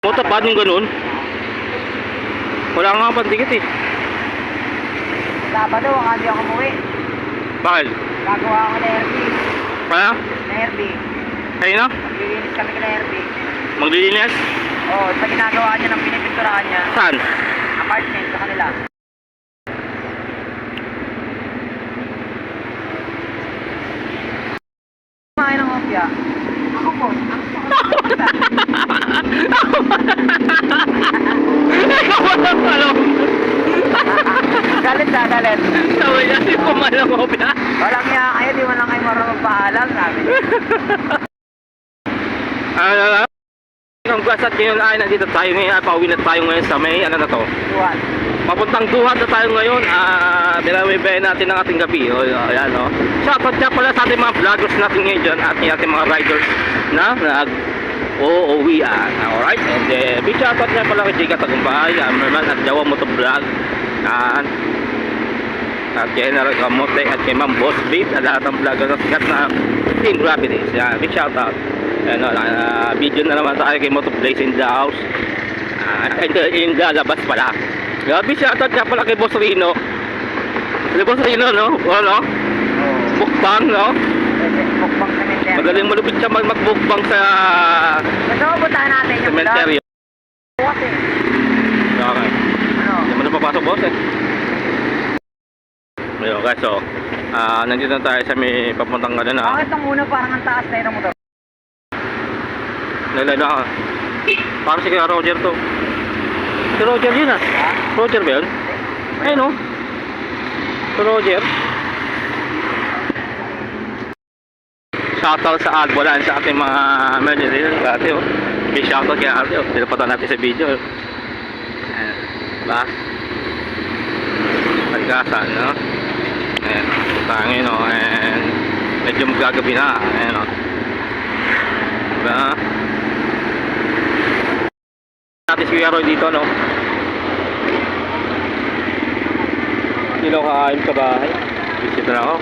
Motor pa yung ganun. Wala nga pandikit eh. Sabado, hindi ako umuwi. Bakit? Gagawa ako na RB. Kaya? Na RB. Kayo na? Maglilinis kami na RB. Maglilinis? Oo, sa ginagawa niya ng pinipinturahan niya. Saan? Apartment sa kanila. Kumain ng opya. Ako po. Galit na, galit. Sabi niya, di ko malang mo ba? Walang niya kayo, di mo lang kayo marunong paalam, sabi niya. Ang gasat ngayon ay nandito tayo ngayon, pauwi na tayo ngayon sa may, ano na to? Duwan. Papuntang Duhat na tayo ngayon, binawibayan natin ang ating gabi, ayan o. Shoutout nga pala sa ating mga vloggers natin ngayon dyan, at ating mga riders na nag-uuwian, alright? And big shoutout nga pala kay Jika Tagumpay, Merman at Jawa Motovlog, at General Kamote at kay Ma'am Boss Beef at lahat ng vlogger na sikat na Team Gravities. Yan, big shoutout. Video na naman tayo kay Motovblaze in the house, in the labas pala. Big shoutout nga pala kay Boss Rino. Kay Boss Rino, no? Ano? Mukbang, no? Mukbang cemetery. Magaling malupit siya mag-mukbang sa Gusto mo puntahan natin yung cemetery. Kasi, Okay. ano? Hindi mo na papasok, boss eh. Ayun guys, so nandito na tayo sa may papuntang ano na. Bakit ang una parang ang taas na yun ang motor? Nalala ka. Parang si Kuya Roger to. Si Roger yun ah. Roger ba yun? Ayun no. Si Roger. Shoutout sa Albolan sa ating mga emergency ate oh. May shoutout kay ate oh. Pinapatan natin sa video. Ayan. Diba? Pagkasan no. Ayan. Tangin no. And medyo magagabi na. Ayan no. Diba? Natin si Kuya Roy dito no. Hindi lang kakain sa bahay. Visit na ako.